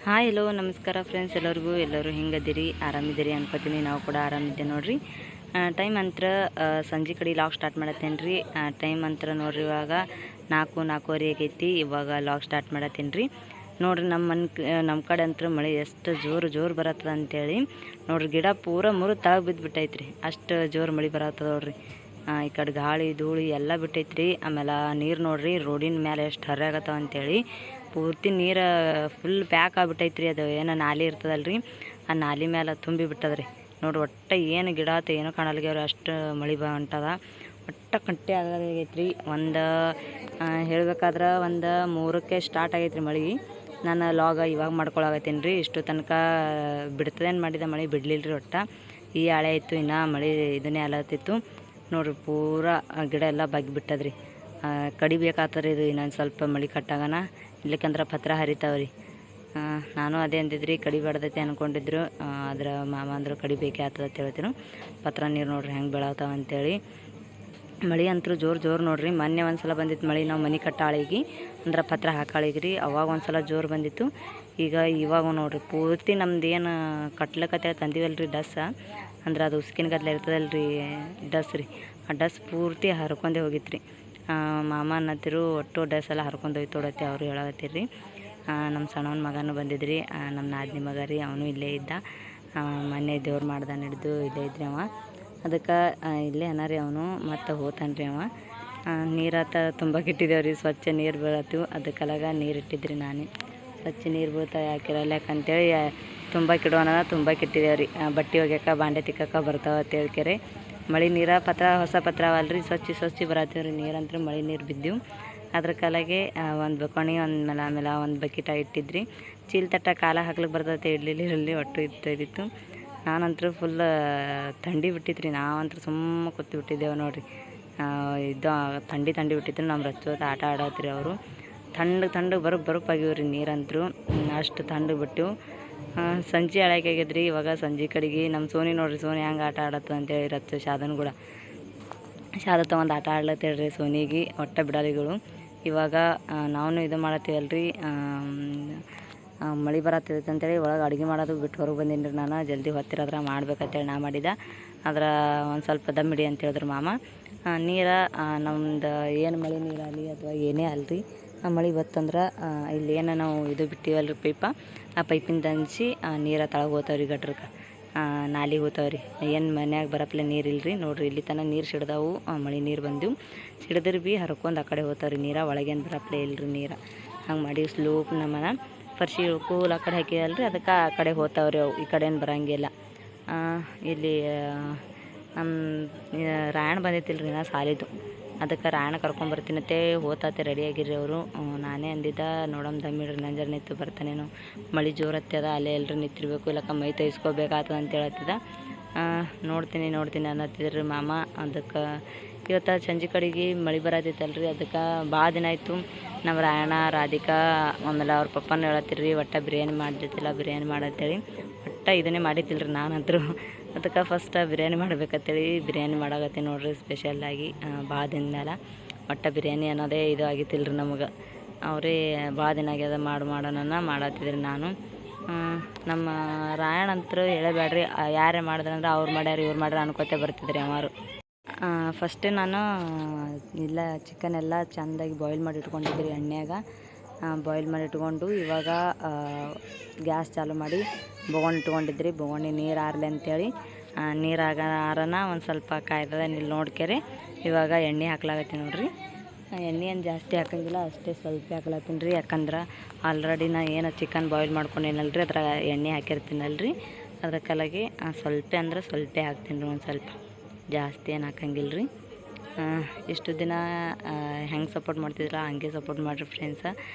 Hi hello ನಮಸ್ಕಾರ friends, ಎಲ್ಲರೂ ಹೆಂಗದಿರಿ? ಆರಾಮಿದ್ದೀರಿ ಅನ್ಕೋತೀನಿ. ನಾವು ಕೂಡ ಆರಾಮಿದ್ದೆ ನೋಡ್ರಿ. ಟೈಮ್ ಅಂತರ ಸಂಜೆ ಕಡೆ ಲಾಗ್ ಸ್ಟಾರ್ಟ್ ಮಾಡತ್ತೇನೆ ರೀ. ಟೈಮ್ ಅಂತರ ನೋಡ್ರಿ ಇವಾಗ 4:04 ಆಗೈತಿ. ಇವಾಗ ಲಾಗ್ ಸ್ಟಾರ್ಟ್ ಮಾಡತ್ತೇನೆ ರೀ. ನೋಡ್ರಿ ನಮ್ಮ ಕಡೆ ಅಂತೂ ಮಳೆ ಎಷ್ಟು ಜೋರು ಬರತ್ತದ ಅಂತೇಳಿ ನೋಡ್ರಿ. ಗಿಡ ಪೂರ ತಳಗೆ ಬಿದ್ದುಬಿಟ್ಟೈತ್ರಿ. ಅಷ್ಟು ಜೋರು ಮಳೆ ಬರತ್ತದ ನೋಡ್ರಿ. ಈ ಕಡೆ ಗಾಳಿ ಧೂಳಿ ಎಲ್ಲ ಬಿಟ್ಟೈತ್ರಿ. ಆಮೇಲೆ ನೀರು ನೋಡ್ರಿ ರೋಡಿನ ಮೇಲೆ ಎಷ್ಟು ಹರಿಯಾಗತ್ತವ ಅಂತೇಳಿ ಪೂರ್ತಿ ನೀರು ಫುಲ್ ಪ್ಯಾಕ್ ಆಗಿಬಿಟ್ಟೈತ್ರಿ. ಅದು ಏನೋ ನಾಲಿ ಇರ್ತದಲ್ರಿ, ಆ ನಾಲಿ ಮೇಲೆ ತುಂಬಿ ಬಿಟ್ಟದ್ರಿ ನೋಡ್ರಿ. ಒಟ್ಟು ಏನು ಗಿಡ ಆತ ಏನೋ ಕಾಣಲ್ಗ್ಯಾವ್ರಿ, ಅಷ್ಟು ಮಳೆ ಹೊಂಟದ. ಒಟ್ಟು ಕಂಟಿ ಆಗೈತ್ರಿ. ಹೇಳ್ಬೇಕಾದ್ರೆ 3ಕ್ಕೆ ಸ್ಟಾರ್ಟ್ ಆಗೈತ್ರಿ ಮಳೆ. ನಾನು ಲಾಗ ಇವಾಗ ಮಾಡ್ಕೊಳಗತ್ತೀನಿ ರೀ. ಇಷ್ಟು ತನಕ ಬಿಡ್ತದೇನು ಮಾಡಿದ ಮಳೆ ಬಿಡಲಿಲ್ಲ ರೀ. ಒಟ್ಟು ಈ ಹಳೆ ಇತ್ತು, ಇನ್ನು ಮಳೆ ಇದನ್ನೇ ಅಲತ್ತಿತ್ತು ನೋಡ್ರಿ. ಪೂರ ಗಿಡ ಎಲ್ಲ ಬಗ್ಗಿಬಿಟ್ಟದ್ರಿ. ಕಡಿಬೇಕಾಗ್ತದ್ರಿ ಇದು ಇನ್ನೊಂದು ಸ್ವಲ್ಪ ಮಳೆ ಕಟ್ಟಾಗನ, ಇಲ್ಲಕ್ಕಂದ್ರೆ ಪತ್ರ ಹರಿತಾವ್ರಿ. ನಾನು ಅದೇ ಅಂದಿದ್ರಿ, ಕಡಿಬಾರ್ದೈತೆ ಅಂದ್ಕೊಂಡಿದ್ರು. ಅದ್ರ ಮಾಮ ಅಂದರು ಕಡಿಬೇಕೇ ಆಗ್ತದೆ ಅಂತ ಹೇಳ್ತೀನಿ. ಪತ್ರ ನೀರು ನೋಡ್ರಿ ಹೆಂಗೆ ಬೆಳತಾವ ಅಂತೇಳಿ. ಮಳೆ ಅಂತೂ ಜೋರು ನೋಡ್ರಿ. ಮೊನ್ನೆ ಒಂದು ಸಲ ಬಂದಿತ್ತು ಮಳೆ, ನಾವು ಮನೆ ಕಟ್ಟಾಳಿಗೆ ಅಂದ್ರೆ ಪತ್ರ ಹಾಕಾಳಿಗೆ ರೀ. ಅವಾಗ ಒಂದು ಸಲ ಜೋರು ಬಂದಿತ್ತು. ಇವಾಗ ನೋಡ್ರಿ ಪೂರ್ತಿ ನಮ್ದು ಏನು ಕಟ್ಲಕತ್ತೆ ತಂದೀವಲ್ರಿ ಡಸ್, ಅಂದ್ರೆ ಅದು ಉಸ್ಕಿನ ಗದ್ಲೆ ಇರ್ತದಲ್ರಿ ಡಸ್ ರೀ. ಆ ಡಸ್ ಪೂರ್ತಿ ಹರ್ಕೊಂಡೇ ಹೋಗಿತ್ತು ರೀ. ಮಾಮ ಅನ್ನತ್ತಿರು ಒಟ್ಟು ಡಸ್ ಎಲ್ಲ ಹರ್ಕೊಂಡು ಹೋಯ್ತೋಡತ್ತೆ ಅವರು ಹೇಳತ್ತಿರ್ರಿ. ನಮ್ಮ ಸಣ್ಣವನ ಮಗನೂ ಬಂದಿದ್ರಿ, ನಮ್ಮ ನಾದಿನಿ ಮಗ ರೀ. ಅವನು ಇಲ್ಲೇ ಇದ್ದ. ಮೊನ್ನೆ ದೇವ್ರು ಮಾಡ್ದ ಹಿಡಿದು ಇಲ್ಲೇ ಇದ್ರಿ ಅವ. ಅದಕ್ಕೆ ಇಲ್ಲೇ ಅನ್ನರಿ ಅವನು ಮತ್ತೆ ಹೋತಾನ್ರಿ ಅವ. ನೀರಾತ ತುಂಬ ಇಟ್ಟಿದ್ದೇವ್ರಿ, ಸ್ವಚ್ಛ ನೀರು ಬೀಳತ್ತು. ಅದಕ್ಕೆಲ್ಲಾಗ ನೀರು ಇಟ್ಟಿದ್ರಿ ನಾನೇ. ಸ್ವಚ್ಛ ನೀರು ಬೀಳ್ತಾ ಯಾಕಿರಲ್ಲ ಯಾಕಂತೇಳಿ ತುಂಬ ಕಿಡೋಣ ತುಂಬ ಇಟ್ಟಿದ್ದೇವ್ರಿ. ಬಟ್ಟೆ ಒಗ್ಯಾಕ ಬಾಂಡೆ ತಿಕ್ಕಕ್ಕೆ ಬರ್ತಾವೆ ಅಂತೇಳ್ಕೆರೆ. ಮಳೆ ನೀರು ಹೊಸ ಪತ್ರ ಅವಲ್ರಿ, ಸ್ವಚ್ಛ ಬರತ್ತೀವ್ರಿ. ನೀರಂತೂ ಮಳೆ ನೀರು ಬಿದ್ದೆವು. ಅದ್ರ ಕಾಲಾಗೆ ಒಂದು ಬಕೋಣಿ ಆಮೇಲೆ ಒಂದು ಬಕೆಟ ಇಟ್ಟಿದ್ರಿ. ಚೀಲ ತಟ್ಟ ಕಾಲ ಹಾಕ್ಲಿಕ್ಕೆ ಬರ್ತೈತೆ, ಇರಲಿ ಒಟ್ಟು ಇರ್ತಾಯಿತ್ತು. ನಾನಂತೂ ಫುಲ್ ಥಂಡಿ ಬಿಟ್ಟಿದ್ರಿ. ನಾವಂತೂ ಸುಮ್ಮ ಕೂತು ಬಿಟ್ಟಿದ್ದೇವೆ ನೋಡ್ರಿ. ಇದು ಥಂಡಿ ಬಿಟ್ಟಿದ್ರು. ನಮ್ಮ ರಚ್ಚೋತ ಆಟ ಆಡತ್ರಿ ಅವರು. ಥಂಡು ಬರುಪಾಗಿವ್ರಿ ನೀರಂತರೂ. ಅಷ್ಟು ಥಂಡು ಬಿಟ್ಟು ಸಂಜೆ ಆಗ್ಯದ್ರಿ. ಇವಾಗ ಸಂಜೆ ಕಡೆಗೆ ನಮ್ಮ ಸೋನಿ ನೋಡ್ರಿ, ಸೋನಿ ಹೆಂಗೆ ಆಟ ಆಡತ್ತ ಅಂತೇಳಿ ರಚ್ಚ ಶಾದನ್ ಕೂಡ ಒಂದು ಆಟ ಆಡ್ಲತ್ತೇಳ್ರಿ ಸೋನಿಗೆ. ಒಟ್ಟ ಬಿಡಾಲಿಗಳು ಇವಾಗ ನಾವು ಇದು ಮಾಡತ್ತೀವಲ್ರಿ. ಮಳೆ ಬರತ್ತೈತೆ ಅಂತೇಳಿ ಒಳಗೆ ಅಡುಗೆ ಮಾಡೋದು ಬಿಟ್ಟು ಹೊರಗೆ ಬಂದೀನಿ ರೀ. ನಾನು ಜಲ್ದಿ ಹೊತ್ತಿರೋದ್ರ ಮಾಡ್ಬೇಕಂತೇಳಿ ನಾ ಮಾಡಿದ. ಆದ್ರೆ ಒಂದು ಸ್ವಲ್ಪ ದಮ್ ಹಿಡಿ ಅಂತ ಹೇಳಿದ್ರು ಮಾಮ. ನೀರು ನಮ್ದು ಏನು ಮಳೆ ನೀರಾಗಲಿ ಅಥವಾ ಏನೇ ಅಲ್ರಿ, ಆ ಮಳೆ ಬತ್ತಂದ್ರೆ ಇಲ್ಲಿ ಏನು ನಾವು ಇದು ಬಿಟ್ಟಿವಲ್ರಿ ಆ ಪೈಪಿಂದ ದಂಚಿ ನೀರು ತಳಗೆ ಹೋಗ್ತಾವ್ರಿ, ಗಟ್ರಕ್ಕೆ ನಾಲಿಗೆ ಹೋಗ್ತಾವ್ರಿ. ಏನು ಮನ್ಯಾಗ ಬರಪ್ಲೆ ನೀರು ಇಲ್ರಿ ನೋಡ್ರಿ. ಇಲ್ಲಿ ತನಕ ನೀರು ಸಿಡ್ದಾವು, ಮಳೆ ನೀರು ಬಂದವು. ಸಿಡಿದ್ರೆ ಭೀ ಹರ್ಕೊಂಡು ಆ ಕಡೆ ಹೋಗ್ತಾವ್ರಿ ನೀರು. ಒಳಗೇನು ಬರಪ್ಲೆ ಇಲ್ರಿ ನೀರು. ಹಂಗೆ ಮಾಡಿ ಸ್ಲೋಪ್ ನಮ್ಮನ ಫರ್ಶಿ ಕೂಲ್ ಆ ಕಡೆ ಹಾಕಿವಲ್ರಿ, ಅದಕ್ಕೆ ಆ ಕಡೆ ಹೋಗ್ತಾವ್ರಿ ಅವು. ಈ ಕಡೆನು ಬರೋಂಗಿಲ್ಲ. ಇಲ್ಲಿ ನಮ್ಮ ರಾಯಣ್ಣ ಬಂದೈತಿಲ್ರಿ ನಾ ಸಾಲಿದ್ದು. ಅದಕ್ಕೆ ರಾಯಣ್ಣ ಕರ್ಕೊಂಬರ್ತೀನತ್ತೆ ಹೋತಾತೆ ರೆಡಿಯಾಗಿರ್ರಿ ಅವರು. ನಾನೇ ಅಂದಿದ್ದ ನೋಡಮ್ಮ ದಮ್ಮಿಡ್ರಿ ನಂಜರ್ ನಿಂತು ಬರ್ತಾನೇನು, ಮಳೆ ಜೋರತ್ತದ ಅಲ್ಲೇ ಎಲ್ಲರೂ ನಿಂತಿರ್ಬೇಕು, ಇಲ್ಲಕ್ಕ ಮೈ ತೈಸ್ಕೋಬೇಕಾಗ್ತದ ಅಂತ ಹೇಳತ್ತಿದ. ನೋಡ್ತೀನಿ ಅನ್ನತ್ತಿದ್ರಿ ಮಾಮ. ಅದಕ್ಕೆ ಇವತ್ತು ಸಂಜೆ ಕಡೆಗೆ ಮಳೆ ಬರತ್ತೈತಲ್ರಿ, ಅದಕ್ಕೆ ಭಾಳ ದಿನ ಆಯಿತು. ನಮ್ಮ ರಾಯಣ್ಣ ರಾಧಿಕಾ ಆಮೇಲೆ ಅವ್ರ ಪಪ್ಪನ ಹೇಳತ್ತಿರ್ರಿ ಒಟ್ಟು ಬಿರಿಯಾನಿ ಮಾಡಿದ್ದಿಲ್ಲ, ಬಿರಿಯಾನಿ ಮಾಡತ್ತೇಳಿ. ಒಟ್ಟು ಇದನ್ನೇ ಮಾಡಿದ್ದಿಲ್ರಿ ನಾನಂತರೂ. ಅದಕ್ಕೆ ಫಸ್ಟ್ ಬಿರಿಯಾನಿ ಮಾಡ್ಬೇಕಂತೇಳಿ ಬಿರಿಯಾನಿ ಮಾಡಾಕತ್ತೀನಿ ನೋಡ್ರಿ ಸ್ಪೆಷಲ್ಲಾಗಿ. ಭಾಳ ದಿನ ಮೇಲೆ ಒಟ್ಟು ಬಿರಿಯಾನಿ ಅನ್ನೋದೇ ಇದು ಆಗಿತ್ತಿಲ್ರಿ ನಮಗೆ. ಅವರೇ ಭಾಳ ದಿನ ಆಗ್ಯದ ಮಾಡೋಣ ಮಾಡತ್ತಿದ್ರಿ. ನಾನು ನಮ್ಮ ರಾಯಣ್ಣ ಅಂತರೂ ಹೇಳಬೇಡ್ರಿ, ಯಾರೇ ಮಾಡಿದ್ರಂದ್ರೆ ಅವ್ರು ಮಾಡ್ಯಾರ ಇವ್ರು ಮಾಡ್ಯಾರ ಅನ್ಕೋತೆ ಬರ್ತಿದ್ರಿ ಅವರು. ಫಸ್ಟೇ ನಾನು ಇಲ್ಲ ಚಿಕನ್ ಎಲ್ಲ ಚೆಂದಾಗಿ ಬಾಯ್ಲ್ ಮಾಡಿ ಇಟ್ಕೊಂಡಿದ್ರಿ ಎಣ್ಣೆಯಾಗ. ಬಾಯ್ಲ್ ಮಾಡಿ ಇಟ್ಕೊಂಡು ಇವಾಗ ಗ್ಯಾಸ್ ಚಾಲು ಮಾಡಿ ಬೊಗಣಿ ಇಟ್ಕೊಂಡಿದ್ರಿ. ಬೊಗಣಿ ನೀರು ಆರಲಿ ಅಂತೇಳಿ ನೀರು ಆರನ ಒಂದು ಸ್ವಲ್ಪ ಕಾಯ್ತದ ಇಲ್ಲಿ ನೋಡ್ಕೆರೆ. ಇವಾಗ ಎಣ್ಣೆ ಹಾಕ್ಲಾಗತ್ತೀನಿ ನೋಡ್ರಿ. ಎಣ್ಣೆ ಏನು ಜಾಸ್ತಿ ಹಾಕಂಗಿಲ್ಲ, ಅಷ್ಟೇ ಸ್ವಲ್ಪ ಹಾಕ್ಲತ್ತೀನಿ ರೀ. ಯಾಕಂದ್ರೆ ಆಲ್ರೆಡಿ ನಾ ಏನು ಚಿಕನ್ ಬಾಯ್ಲ್ ಮಾಡ್ಕೊಂಡೇನಲ್ರಿ, ಅದ್ರ ಎಣ್ಣೆ ಹಾಕಿರ್ತೀನಲ್ರಿ. ಅದ್ರ ಕಾಲಾಗಿ ಸ್ವಲ್ಪ ಅಂದ್ರೆ ಸ್ವಲ್ಪ ಹಾಕ್ತೀನಿ ರೀ, ಒಂದು ಸ್ವಲ್ಪ ಜಾಸ್ತಿ ಏನು ಹಾಕಂಗಿಲ್ಲ ರೀ. ಇಷ್ಟು ದಿನ ಹೆಂಗೆ ಸಪೋರ್ಟ್ ಮಾಡ್ತಿದ್ರ ಹಂಗೆ ಸಪೋರ್ಟ್ ಮಾಡಿರಿ ಫ್ರೆಂಡ್ಸ.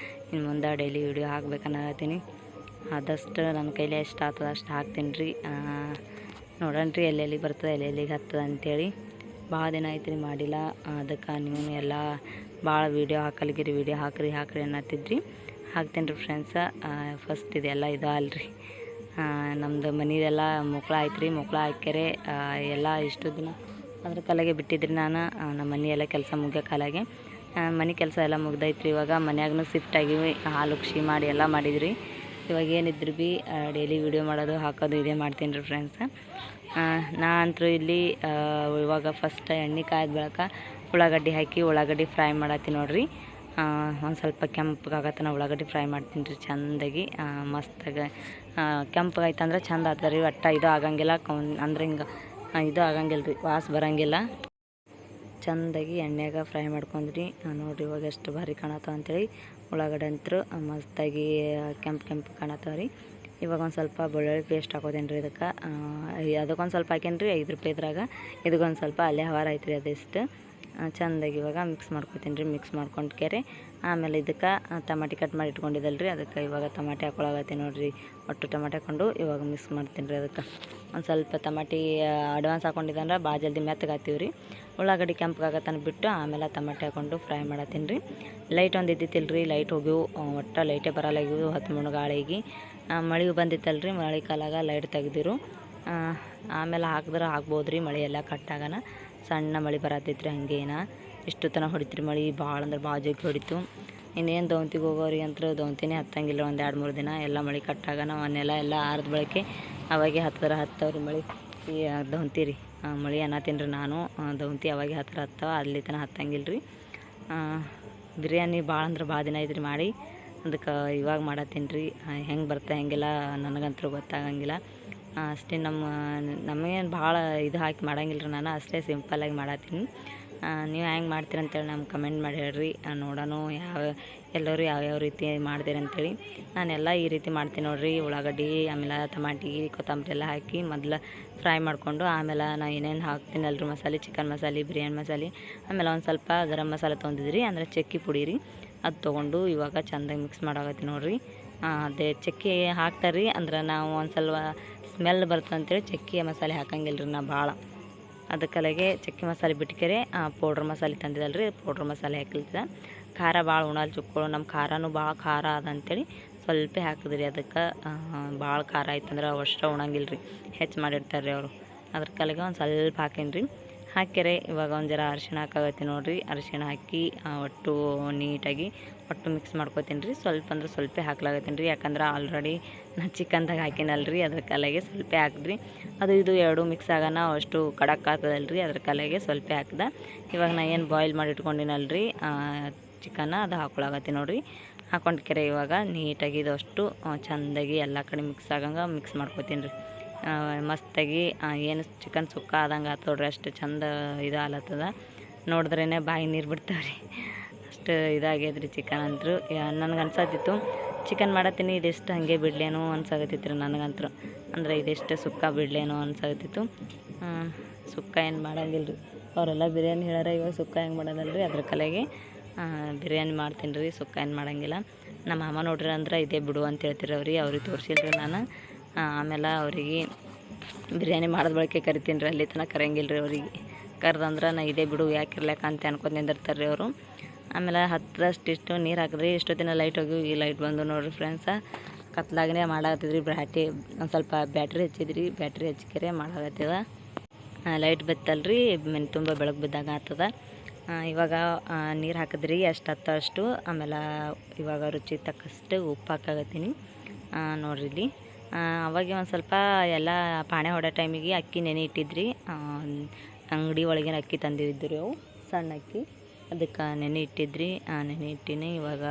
ಇನ್ನು ಮುಂದೆ ಡೈಲಿ ವೀಡಿಯೋ ಹಾಕ್ಬೇಕನ್ನತ್ತೀನಿ. ಆದಷ್ಟು ನನ್ನ ಕೈಲಿ ಎಷ್ಟು ಆಗ್ತದೆ ಅಷ್ಟು ಹಾಕ್ತೀನಿ ರೀ. ನೋಡೋಣ ರೀ ಎಲ್ಲೆಲ್ಲಿಗೆ ಬರ್ತದೆ ಎಲ್ಲೆಲ್ಲಿಗೆ ಹತ್ತದ ಅಂಥೇಳಿ. ಭಾಳ ದಿನ ಆಯ್ತು ರೀ ಮಾಡಿಲ್ಲ. ಅದಕ್ಕೆ ನೀವು ಎಲ್ಲ ಭಾಳ ವೀಡಿಯೋ ಹಾಕಲ್ಗಿರಿ, ವೀಡಿಯೋ ಹಾಕ್ರಿ ಅನ್ನತ್ತಿದ್ರಿ. ಹಾಕ್ತೀನಿ ರೀ ಫ್ರೆಂಡ್ಸ. ಫಸ್ಟ್ ಇದೆಲ್ಲ ಇದು ಅಲ್ರಿ, ನಮ್ಮದು ಮನೆಯದೆಲ್ಲ ಮುಕ್ಳ ಆಯ್ತು ರೀ. ಮುಕ್ಳ ಹಾಕ್ಯಾರೆ ಎಲ್ಲ ಇಷ್ಟು ದಿನ ಅದ್ರ ಕಾಲಾಗೆ ಬಿಟ್ಟಿದ್ರಿ ನಾನು. ನಮ್ಮ ಮನೆಯೆಲ್ಲ ಕೆಲಸ ಮುಗಿಯೋ ಕಾಲಾಗೆ ಮನೆ ಕೆಲಸ ಎಲ್ಲ ಮುಗ್ದೈತ್ರಿ. ಇವಾಗ ಮನ್ಯಾಗೂ ಶಿಫ್ಟ್ ಆಗಿವಿ, ಹಾಲು ಖುಷಿ ಮಾಡಿ ಎಲ್ಲ ಮಾಡಿದ್ರಿ. ಇವಾಗ ಏನಿದ್ರು ಭೀ ಡೈಲಿ ವಿಡಿಯೋ ಮಾಡೋದು ಹಾಕೋದು ಇದೇ ಮಾಡ್ತೀನಿ ರೀ ಫ್ರೆಂಡ್ಸ. ನಾ ಅಂತೂ ಇಲ್ಲಿ ಇವಾಗ ಫಸ್ಟ್ ಎಣ್ಣೆ ಕಾಯ್ದ ಬಳಿಕ ಉಳ್ಳಾಗಡ್ಡಿ ಹಾಕಿ ಉಳ್ಳಾಗಡ್ಡಿ ಫ್ರೈ ಮಾಡತ್ತೀನಿ ನೋಡಿರಿ. ಒಂದು ಸ್ವಲ್ಪ ಕೆಂಪಗಾಗತ್ತನ ಉಳ್ಳಾಗಡ್ಡಿ ಫ್ರೈ ಮಾಡ್ತೀನಿ ರೀ ಚೆಂದಾಗಿ. ಮಸ್ತಾಗಿ ಕೆಂಪಗಾಯ್ತಂದ್ರೆ ಚೆಂದ ಆಗ್ತದೆ ರೀ. ಒಟ್ಟು ಇದು ಆಗಂಗಿಲ್ಲ ಅಂದ್ರೆ ಹಿಂಗೆ ಇದು ಆಗಂಗಿಲ್ಲ ರೀ, ವಾಸ ಬರೋಂಗಿಲ್ಲ. ಚೆಂದಾಗಿ ಎಣ್ಣೆಗೆ ಫ್ರೈ ಮಾಡ್ಕೊಂಡ್ರಿ ನೋಡಿರಿ. ಇವಾಗ ಎಷ್ಟು ಭಾರಿ ಕಾಣತ್ತವ ಅಂಥೇಳಿ ಉಳ್ಳಾಗಡ್ಡೆ ಅಂತೂ ಮಸ್ತಾಗಿ ಕೆಂಪು ಕಾಣತ್ತವ ರೀ. ಇವಾಗ ಒಂದು ಸ್ವಲ್ಪ ಬೆಳ್ಳುಳ್ಳಿ ಪೇಸ್ಟ್ ಹಾಕೋತೀನಿ ರೀ ಇದಕ್ಕೆ. ಅದಕ್ಕೊಂದು ಸ್ವಲ್ಪ ಹಾಕೇನಿ ರೀ 5 ರೂಪಾಯಿ ಇದ್ರಾಗ. ಇದಕ್ಕೊಂದು ಸ್ವಲ್ಪ ಅಲ್ಲೇ ಹವಾರ ಐತೆ ರೀ ಅದಿಷ್ಟು. ಚೆಂದಾಗಿ ಇವಾಗ ಮಿಕ್ಸ್ ಮಾಡ್ಕೊತೀನಿ ರೀ. ಮಿಕ್ಸ್ ಮಾಡ್ಕೊಂಡ್ಕೆರೆ ಆಮೇಲೆ ಇದಕ್ಕೆ ಟಮಾಟಿ ಕಟ್ ಮಾಡಿ ಇಟ್ಕೊಂಡಿದ್ದಲ್ಲ ರೀ, ಅದಕ್ಕೆ ಇವಾಗ ಟಮಾಟಿ ಹಾಕೊಳಗತ್ತೀನಿ ನೋಡಿರಿ. ಒಟ್ಟು ಟಮಾಟೆ ಹಾಕ್ಕೊಂಡು ಇವಾಗ ಮಿಕ್ಸ್ ಮಾಡ್ತೀನಿ ರೀ. ಅದಕ್ಕೆ ಒಂದು ಸ್ವಲ್ಪ ಟಮಾಟಿ ಅಡ್ವಾನ್ಸ್ ಹಾಕೊಂಡಿದ್ದಂದ್ರೆ ಭಾಳ ಜಲ್ದಿ ಮೆತ್ತಗಾಗ್ತೀವಿ ರೀ. ಉಳ್ಳಾಗಡ್ಡಿ ಕೆಂಪಗಾಗತ್ತನ ಬಿಟ್ಟು ಆಮೇಲೆ ಟಮಾಟೆ ಹಾಕ್ಕೊಂಡು ಫ್ರೈ ಮಾಡತ್ತೀನಿ ರೀ. ಲೈಟ್ ಒಂದು ಇದ್ದಿತ್ತಿಲ್ಲ ರೀ, ಲೈಟ್ ಹೋಗ್ಯವು. ಒಟ್ಟು ಲೈಟೇ ಬರಲ್ಲಾಗಿವು 10 ಗಾಳಿಗೆ. ಮಳೆಗೂ ಬಂದಿತ್ತಲ್ಲ ರೀ, ಮಳೆ ಕಾಲಾಗ ಲೈಟ್ ತೆಗ್ದಿರು. ಆಮೇಲೆ ಹಾಕಿದ್ರೆ ಹಾಕ್ಬೋದು ರೀ. ಮಳೆ ಎಲ್ಲ ಕಟ್ಟಾಗನ ಸಣ್ಣ ಮಳೆ ಬರತ್ತೈತ್ರಿ. ಹಂಗೇನ ಇಷ್ಟು ತನಕ ಹೊಡಿತ್ರಿ ಮಳೆ, ಭಾಳ ಅಂದ್ರೆ ಭಾಳ ಜಗ್ಗಿ ಹೊಡಿತು. ಇನ್ನೇನು ದೌಂತಿಗೆ ಹೋಗೋರಿಗೆ ಅಂತ ದೌಂತಿನೇ ಹತ್ತಂಗಿಲ್ಲ. ಒಂದು 2-3 ದಿನ ಎಲ್ಲ ಮಳೆ ಕಟ್ಟಾಗನ ಅವನ್ನೆಲ್ಲ ಆರ್ದ ಬಳಕೆ ಅವಾಗೆ ಹತ್ತವ್ರಿ ಮಳೆ. ಈ ದೌಂತಿ ರೀ ಮಳೆ ಅನ್ನತ್ತೀನಿ ರೀ ನಾನು. ದೌಂತಿ ಅವಾಗೆ ಹತ್ತವ, ಅಲ್ಲಿ ತನಕ ಹತ್ತಂಗಿಲ್ಲ ರೀ. ಬಿರಿಯಾನಿ ಭಾಳ ಅಂದ್ರೆ ಭಾಳ ದಿನ ಐತ್ರಿ ಮಾಡಿ. ಅದಕ್ಕೆ ಇವಾಗ ಮಾಡತ್ತೀನಿ ರೀ. ಹೆಂಗೆ ಬರ್ತಾ ಹೆಂಗೆಲ್ಲ ನನಗಂತೂ ಗೊತ್ತಾಗಂಗಿಲ್ಲ. ಅಷ್ಟೇ ನಮಗೇನು ಭಾಳ ಇದು ಹಾಕಿ ಮಾಡಂಗಿಲ್ಲ ರೀ. ನಾನು ಅಷ್ಟೇ ಸಿಂಪಲ್ಲಾಗಿ ಮಾಡತ್ತೀನಿ. ನೀವು ಹೆಂಗೆ ಮಾಡ್ತೀರಿ ಅಂತೇಳಿ ನಮ್ಗೆ ಕಮೆಂಟ್ ಮಾಡಿ ಹೇಳ್ರಿ. ನೋಡೋಣ ಎಲ್ಲರೂ ಯಾವ್ಯಾವ ರೀತಿ ಮಾಡ್ತೀರಿ ಅಂತೇಳಿ. ನಾನೆಲ್ಲ ಈ ರೀತಿ ಮಾಡ್ತೀನಿ ನೋಡಿರಿ. ಉಳ್ಳಾಗಡ್ಡಿ ಆಮೇಲೆ ಟಮಾಟಿ ಕೊತ್ತಂಬರಿ ಎಲ್ಲ ಹಾಕಿ ಮೊದಲು ಫ್ರೈ ಮಾಡಿಕೊಂಡು ಆಮೇಲೆ ನಾ ಏನೇನು ಹಾಕ್ತೀನಿ ರೀ ಮಸಾಲೆ, ಚಿಕನ್ ಮಸಾಲೆ, ಬಿರಿಯಾನಿ ಮಸಾಲೆ, ಆಮೇಲೆ ಒಂದು ಸ್ವಲ್ಪ ಗರಂ ಮಸಾಲೆ ತೊಗೊಂಡಿದ್ರಿ ಅಂದರೆ ಚಕ್ಕಿ ಪುಡಿ ರೀ. ಅದು ತೊಗೊಂಡು ಇವಾಗ ಚೆಂದಾಗಿ ಮಿಕ್ಸ್ ಮಾಡಾಕತ್ತೀನಿ ನೋಡಿರಿ. ಅದೇ ಚಕ್ಕಿ ಹಾಕ್ತಾರೆ ರೀ, ಅಂದ್ರೆ ನಾವು ಒಂದು ಸ್ವಲ್ಪ ಸ್ಮೆಲ್ ಬರ್ತದೆ ಅಂತೇಳಿ ಚಕ್ಕಿ ಮಸಾಲೆ ಹಾಕಂಗಿಲ್ಲ ರೀ ನಾ ಭಾಳ. ಅದಕ್ಕಲಾಗೆ ಚಕ್ಕಿ ಮಸಾಲೆ ಬಿಟ್ಕೆರೆ ಪೌಡ್ರ್ ಮಸಾಲೆ ತಂದಿದ್ದಲ್ಲ ರೀ, ಪೌಡ್ರ್ ಮಸಾಲೆ ಹಾಕಿಲ್ತಿದ್ದ. ಖಾರ ಭಾಳ ಉಣಲ್ ಚುಕ್ಕಳು, ನಮ್ಮ ಖಾರನೂ ಭಾಳ ಖಾರ ಅದ ಅಂತೇಳಿ ಸ್ವಲ್ಪ ಹಾಕಿದ್ರಿ. ಅದಕ್ಕೆ ಭಾಳ ಖಾರ ಆಯ್ತಂದ್ರೆ ಅಷ್ಟು ಉಣಂಗಿಲ್ಲ ರೀ, ಹೆಚ್ಚು ಮಾಡಿರ್ತಾರೆ ರೀ ಅವರು. ಅದ್ರ ಕಲೆಗೆ ಒಂದು ಸ್ವಲ್ಪ ಹಾಕೀನಿ ರೀ. ಹಾಕ್ಯಾರೆ ಇವಾಗ ಒಂದು ಜರ ಅರಿಶಿಣ ಹಾಕಾಗತ್ತೀನಿ ನೋಡಿರಿ. ಅರಿಶಿಣ ಹಾಕಿ ಒಟ್ಟು ನೀಟಾಗಿ ಒಟ್ಟು ಮಿಕ್ಸ್ ಮಾಡ್ಕೊತೀನಿ ರೀ. ಸ್ವಲ್ಪ ಅಂದ್ರೆ ಸ್ವಲ್ಪ ಹಾಕ್ಲಾಗತ್ತೀನಿ ರೀ, ಯಾಕಂದ್ರೆ ಆಲ್ರೆಡಿ ನಾ ಚಿಕನ್ದಾಗ ಹಾಕಿನಲ್ಲ ರೀ, ಅದ್ರ ಕಲೆಗೆ ಸ್ವಲ್ಪ ಹಾಕಿದ್ರಿ. ಅದು ಇದು ಎರಡು ಮಿಕ್ಸ್ ಆಗೋಣ ಅಷ್ಟು ಖಡಕ್ ಆಗ್ತದಲ್ಲ ರೀ, ಅದ್ರ ಕಲೆಗೆ ಸ್ವಲ್ಪ ಹಾಕ್ದೆ. ಇವಾಗ ನಾ ಏನು ಬಾಯ್ಲ್ ಮಾಡಿ ಇಟ್ಕೊಂಡಿನಲ್ಲ ರೀ ಚಿಕನ್ನ, ಅದು ಹಾಕೊಳಗತ್ತೀನಿ ನೋಡಿರಿ. ಹಾಕೊಂಡ್ಕೆರೆ ಇವಾಗ ನೀಟಾಗಿ ಇದಷ್ಟು ಚೆಂದಾಗಿ ಎಲ್ಲ ಕಡೆ ಮಿಕ್ಸ್ ಆಗಂಗೆ ಮಿಕ್ಸ್ ಮಾಡ್ಕೊತೀನಿ ರೀ. ಮಸ್ತಾಗಿ ಏನು ಚಿಕನ್ ಸುಕ್ಕ ಆದಂಗೆ ಆತೋಡ್ರಿ. ಅಷ್ಟು ಚಂದ ಇದು ಆಲತ್ತದ, ನೋಡಿದ್ರೇ ಬಾಯಿ ನೀರು ಬಿಡ್ತಾವ್ರಿ. ಅಷ್ಟು ಇದಾಗ್ಯದ್ರಿ ಚಿಕನ್ ಅಂತೂ. ನನಗೆ ಅನ್ಸತ್ತಿತ್ತು ಚಿಕನ್ ಮಾಡತ್ತೀನಿ ಇದೆಷ್ಟು ಹಾಗೆ ಬಿಡ್ಲೇನೋ ಅನ್ಸಾಗತ್ತಿತ್ತು ರೀ ನನಗಂತೂ. ಅಂದರೆ ಇದೆಷ್ಟು ಸುಕ್ಕ ಬಿಡ್ಲೇನೋ ಅನ್ಸಾಗತ್ತಿತ್ತು. ಸುಕ್ಕ ಏನು ಮಾಡಂಗಿಲ್ಲ ರೀ, ಅವರೆಲ್ಲ ಬಿರಿಯಾನಿ ಹೇಳ್ಯಾರ. ಇವಾಗ ಸುಕ್ಕ ಹೆಂಗೆ ಮಾಡೋದಲ್ಲ ರೀ, ಅದ್ರ ಕಲೆಗೆ ಬಿರಿಯಾನಿ ಮಾಡ್ತೀನಿ ರೀ. ಸುಕ್ಕ ಏನು ಮಾಡೋಂಗಿಲ್ಲ. ನಮ್ಮ ಅಮ್ಮ ನೋಡ್ರಿ ಅಂದ್ರೆ ಇದೇ ಬಿಡು ಅಂತ ಹೇಳ್ತೀರಿ ಅವ್ರಿಗೆ ತೋರಿಸಿಲ್ರಿ ನಾನು. ಆಮೇಲೆ ಅವರಿಗೆ ಬಿರಿಯಾನಿ ಮಾಡಿದ ಬಳಕೆ ಕರಿತೀನಿ ರೀ, ಅಲ್ಲಿ ತನಕ ಕರೆಯಂಗಿಲ್ಲ ರೀ ಅವ್ರಿಗೆ. ಕರೆದಂದ್ರೆ ನಾ ಇದೇ ಬಿಡು ಯಾಕೆ ಇರ್ಲಕ್ಕ ಅಂತ ಅನ್ಕೊಂಡು ನಿಂದಿರ್ತಾರೆ ರೀ ಅವರು. ಆಮೇಲೆ ಇಷ್ಟು ನೀರು ಹಾಕಿದ್ರಿ. ದಿನ ಲೈಟ್ ಹೋಗಿ ಈ ಲೈಟ್ ಬಂದು ನೋಡಿರಿ ಫ್ರೆಂಡ್ಸ. ಕತ್ಲಾಗೇ ಮಾಡಾಕತ್ತಿದ್ರಿ. ಒಂದು ಸ್ವಲ್ಪ ಬ್ಯಾಟ್ರಿ ಹಚ್ಚಿದ್ರಿ, ಬ್ಯಾಟ್ರಿ ಹಚ್ಚಿಕೆರೆ ಮಾಡಾಕತ್ತದ. ಲೈಟ್ ಬತ್ತಲ್ರಿ, ಮನೆ ತುಂಬ ಬೆಳಕು ಬಿದ್ದಾಗ ಆಗ್ತದ. ಇವಾಗ ನೀರು ಹಾಕಿದ್ರಿ ಅಷ್ಟು. ಆಮೇಲೆ ಇವಾಗ ರುಚಿ ತಕ್ಕಷ್ಟು ಉಪ್ಪು ಹಾಕಾಗತ್ತೀನಿ ನೋಡ್ರಿ ಇಲ್ಲಿ. ಅವಾಗ ಒಂದು ಸ್ವಲ್ಪ ಎಲ್ಲ ಪಾಣೆ ಹೊಡೋ ಟೈಮಿಗೆ ಅಕ್ಕಿ ನೆನೆ ಇಟ್ಟಿದ್ರಿ. ಅಂಗಡಿ ಒಳಗಿನ ಅಕ್ಕಿ ತಂದಿದ್ದರು ಅವು ಸಣ್ಣ ಅಕ್ಕಿ, ಅದಕ್ಕೆ ನೆನೆ ಇಟ್ಟಿದ್ರಿ. ನೆನೆ ಇಟ್ಟಿನಿ. ಇವಾಗ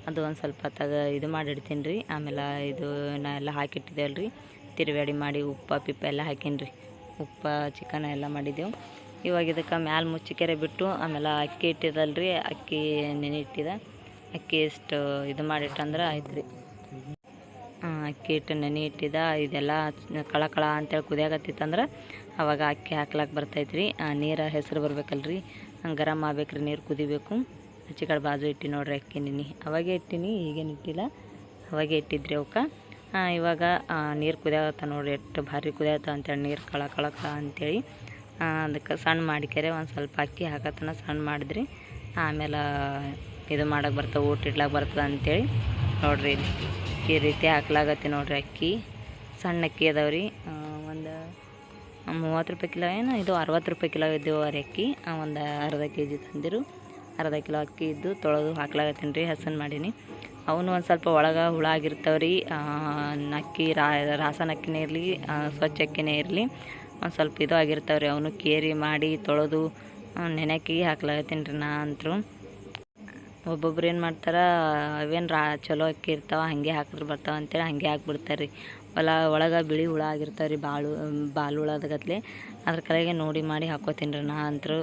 ಅದು ಒಂದು ಸ್ವಲ್ಪ ಇದು ಮಾಡಿಡ್ತೀನಿ ರೀ. ಆಮೇಲೆ ಇದು ನಾ ಎಲ್ಲ ಹಾಕಿಟ್ಟಿದ್ದೇವಲ್ಲ ರೀ, ತಿರುವಾಡಿ ಮಾಡಿ ಉಪ್ಪು ಎಲ್ಲ ಹಾಕೀನಿ ರೀ. ಉಪ್ಪು ಚಿಕನ್ ಎಲ್ಲ ಮಾಡಿದ್ದೆವು. ಇವಾಗ ಇದಕ್ಕೆ ಮ್ಯಾಲೆ ಮುಚ್ಚಿಕೆರೆ ಬಿಟ್ಟು ಆಮೇಲೆ ಅಕ್ಕಿ ಇಟ್ಟಿದ್ದಲ್ಲ ರೀ, ಅಕ್ಕಿ ನೆನೆ ಇಟ್ಟಿದೆ. ಅಕ್ಕಿ ಎಷ್ಟು ಇದು ಮಾಡಿಟ್ಟಂದ್ರೆ ಆಯ್ತು ರೀ. ಅಕ್ಕಿ ಇಟ್ಟು ನೆನೆ ಇಟ್ಟಿದ್ದ ಇದೆಲ್ಲ ಕಳ ಅಂತೇಳಿ ಕುದಿಯಾಗತ್ತಿತ್ತಂದ್ರೆ ಅವಾಗ ಅಕ್ಕಿ ಹಾಕ್ಲಾಕೆ ಬರ್ತೈತ್ರಿ. ನೀರು ಹೆಸರು ಬರ್ಬೇಕಲ್ರಿ, ಗರಮ್ ಆಗ್ಬೇಕ್ರಿ, ನೀರು ಕುದಿಬೇಕು. ಕಡೆ ಬಾಜು ಇಟ್ಟು ನೋಡ್ರಿ ಅಕ್ಕಿ ನೆನೆ ಅವಾಗೆ ಇಟ್ಟಿನಿ, ಈಗೇನು ಇಟ್ಟಿಲ್ಲ, ಅವಾಗೆ ಇಟ್ಟಿದ್ರಿ ಅವಕ್ಕೆ. ಇವಾಗ ನೀರು ಕುದಿಯಾಗತ್ತ ನೋಡ್ರಿ, ಎಷ್ಟು ಭಾರಿ ಕುದಿಯಾಗತ್ತ ಅಂತೇಳಿ ನೀರು ಕಳ ಅಂತೇಳಿ. ಅದಕ್ಕೆ ಸಣ್ಣ ಮಾಡಿಕೆರೆ ಒಂದು ಸ್ವಲ್ಪ ಅಕ್ಕಿ ಹಾಕತ್ತನ ಸಣ್ಣ ಮಾಡಿದ್ರಿ. ಆಮೇಲೆ ಇದು ಮಾಡೋಕೆ ಬರ್ತವೆ, ಊಟ ಇಡ್ಲಾಕೆ ಬರ್ತದೆ ಅಂಥೇಳಿ ನೋಡ್ರಿ ಇಲ್ಲಿ ಈ ರೀತಿ ಹಾಕ್ಲಾಗತ್ತಿ ನೋಡ್ರಿ. ಅಕ್ಕಿ ಸಣ್ಣ ಅಕ್ಕಿ ಅದಾವ್ರಿ. ಒಂದು 30 ರೂಪಾಯಿ ಕಿಲೋ ಏನು ಇದು 60 ರೂಪಾಯಿ ಕಿಲೋ ಇದ್ದವು ರೀ ಅಕ್ಕಿ. ಒಂದು ಅರ್ಧ kg ತಂದಿರು. ಅರ್ಧ ಕಿಲೋ ಅಕ್ಕಿ ಇದ್ದು ತೊಳೆದು ಹಾಕ್ಲಾಗತ್ತೀನಿ ರೀ. ಹಸನ್ ಮಾಡೀನಿ. ಅವನು ಒಂದು ಸ್ವಲ್ಪ ಒಳಗೆ ಹುಳ ಆಗಿರ್ತಾವೆ ರೀ. ಅಕ್ಕಿ ರಾಸನ ಅಕ್ಕಿನೇ ಇರಲಿ ಸ್ವಚ್ಛ ಅಕ್ಕಿನೇ ಇರಲಿ ಒಂದು ಸ್ವಲ್ಪ ಇದು ಆಗಿರ್ತಾವೆ ರೀ. ಅವನು ಕೇರಿ ಮಾಡಿ ತೊಳೆದು ನೆನೆಕ್ಕಿ ಹಾಕ್ಲಾಗತ್ತೀನಿ ರೀ ನಾ ಅಂತರೂ. ಒಬ್ಬೊಬ್ರು ಏನು ಮಾಡ್ತಾರೆ, ಅವೇನು ಚಲೋ ಅಕ್ಕಿ ಇರ್ತಾವೆ ಹಾಗೆ ಹಾಕಿದ್ರೆ ಬರ್ತಾವೆ ಅಂತೇಳಿ ಹಾಗೆ ಹಾಕ್ಬಿಡ್ತಾರೆ ರೀ. ಒಳಗೆ ಬಿಳಿ ಹುಳ ಆಗಿರ್ತಾವೆ ರೀ, ಬಾಲು ಹುಳದಾಗತ್ಲೆ. ಅದ್ರ ಕಡೆಗೆ ನೋಡಿ ಮಾಡಿ ಹಾಕೋತೀನಿ ರೀ ನಾ ಅಂತರೂ.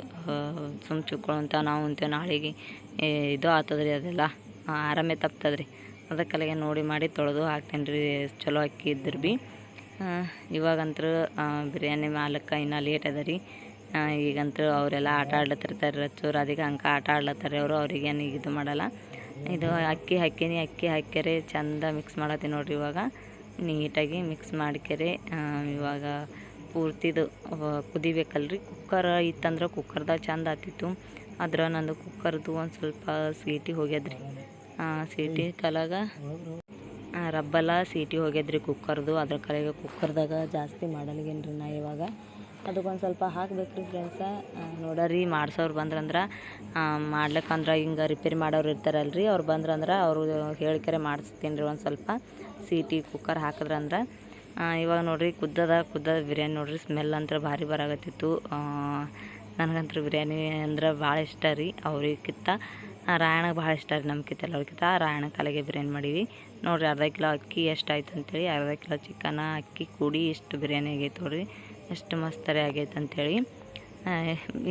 ಸುಮ್ಮ ಚುಕ್ಕೊಳ್ಳುವಂಥ ನಾವು ಅಂತೀವಿ ನಾಳೆಗೆ ಇದು ಆಗ್ತದ್ರಿ, ಅದೆಲ್ಲ ಆರಾಮೇ ತಪ್ತದೆ ರೀ. ಅದ್ರ ಕಲೆಗೆ ನೋಡಿ ಮಾಡಿ ತೊಳೆದು ಹಾಕ್ತೀನಿ ರೀ ಚಲೋ ಅಕ್ಕಿ ಇದ್ರೆ ಭೀ. ಇವಾಗಂತೂ ಬಿರಿಯಾನಿ ಮಾಲಕ್ಕೆ ಇನ್ನೂ ಲೇಟ್ ಅದ ರೀ. ಈಗಂತೂ ಅವರೆಲ್ಲ ಆಟ ಆಡ್ಲತ್ತಿರ್ತಾರೆ, ರಚ್ಚೂರು ಅದಕ್ಕೆ ಅಂಕ ಆಟ ಆಡ್ಲತ್ತಾರೆ ಅವರು. ಅವ್ರಿಗೇನು ಈಗ ಇದು ಮಾಡಲ್ಲ. ಇದು ಅಕ್ಕಿ ಹಾಕೀನಿ, ಅಕ್ಕಿ ಹಾಕ್ಯಾರೆ ಚೆಂದ ಮಿಕ್ಸ್ ಮಾಡತ್ತೀನಿ ನೋಡಿರಿ. ಇವಾಗ ನೀಟಾಗಿ ಮಿಕ್ಸ್ ಮಾಡ್ಕೆರೆ ಇವಾಗ ಪೂರ್ತಿದು ಕುದಿಬೇಕಲ್ರಿ. ಕುಕ್ಕರ್ ಇತ್ತಂದ್ರೆ ಕುಕ್ಕರ್ದಾಗ ಚೆಂದ ಆಗ್ತಿತ್ತು. ಆದ್ರೆ ನಂದು ಕುಕ್ಕರ್ದು ಒಂದು ಸ್ವಲ್ಪ ಸೀಟಿ ಹೋಗ್ಯದ್ರಿ. ಸೀಟಿ ಕಲಾಗ ರಬ್ಬಲ್ಲ ಸೀಟಿ ಹೋಗ್ಯದ್ರಿ ಕುಕ್ಕರ್ದು. ಅದ್ರ ಕಲೆಗೆ ಕುಕ್ಕರ್ದಾಗ ಜಾಸ್ತಿ ಮಾಡಲ್ಗೇನು ರೀ ನಾ ಇವಾಗ. ಅದಕ್ಕೊಂದು ಸ್ವಲ್ಪ ಹಾಕ್ಬೇಕು ರೀ ಫ್ರೆಂಡ್ಸ. ನೋಡರಿ ಮಾಡ್ಸೋರು ಬಂದ್ರಂದ್ರೆ ಮಾಡ್ಲಿಕ್ಕಂದ್ರೆ ಹಿಂಗೆ ರಿಪೇರಿ ಮಾಡೋರು ಇರ್ತಾರಲ್ರಿ, ಅವ್ರು ಬಂದ್ರಂದ್ರೆ ಅವರು ಹೇಳ್ಕರೆ ಮಾಡಿಸ್ತೀನಿ ರೀ ಒಂದು ಸ್ವಲ್ಪ ಸೀಟಿ ಕುಕ್ಕರ್ ಹಾಕಿದ್ರಂದ್ರೆ. ಇವಾಗ ನೋಡಿರಿ ಕುದ್ದದ ಬಿರಿಯಾನಿ ನೋಡಿರಿ. ಸ್ಮೆಲ್ ಅಂತ ಭಾರಿ ಬರಾಗತ್ತಿತ್ತು. ನನಗಂತೂ ಬಿರಿಯಾನಿ ಅಂದ್ರೆ ಭಾಳ ಇಷ್ಟ ರೀ. ಅವ್ರಿಗಿಂತ ರಾಯಣ್ಣಗೆ ಭಾಳ ಇಷ್ಟ ರೀ, ನಮ್ಗಿಂತ ಎಲ್ಲರಿಗಿಂತ. ರಾಯಣ್ಣ ಕಾಲಿಗೆ ಬಿರಿಯಾನಿ ಮಾಡೀವಿ ನೋಡಿರಿ. ಅರ್ಧ ಕಿಲೋ ಅಕ್ಕಿ ಎಷ್ಟಾಯ್ತು ಅಂತೇಳಿ, ಅರ್ಧ ಕಿಲೋ ಚಿಕನ ಅಕ್ಕಿ ಕೂಡಿ ಇಷ್ಟು ಬಿರಿಯಾನಿ ಆಗೈತೆ ನೋಡಿರಿ. ಎಷ್ಟು ಮಸ್ತ್ ಆಗೈತೆ ಅಂಥೇಳಿ.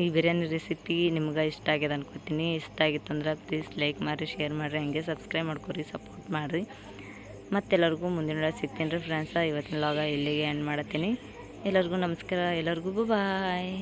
ಈ ಬಿರಿಯಾನಿ ರೆಸಿಪಿ ನಿಮ್ಗೆ ಇಷ್ಟ ಆಗ್ಯದ ಅನ್ಕೋತೀನಿ. ಇಷ್ಟ ಆಗಿತ್ತು ಅಂದ್ರೆ ಪ್ಲೀಸ್ ಲೈಕ್ ಮಾಡಿರಿ, ಶೇರ್ ಮಾಡಿರಿ, ಹಾಗೆ ಸಬ್ಸ್ಕ್ರೈಬ್ ಮಾಡ್ಕೊರಿ, ಸಪೋರ್ಟ್ ಮಾಡಿರಿ. ಮತ್ತೆಲ್ಲರಿಗೂ ಮುಂದಿನ ಸಿಗ್ತೀನಿ ರೀ ಫ್ರೆಂಡ್ಸ. ಇವತ್ತಿನ ಲಾಗ ಇಲ್ಲಿಗೆ ಎಂಡ್ ಮಾಡತ್ತೀನಿ. ಎಲ್ಲರಿಗೂ ನಮಸ್ಕಾರ, ಎಲ್ಲರಿಗೂ ಬಾಯ್.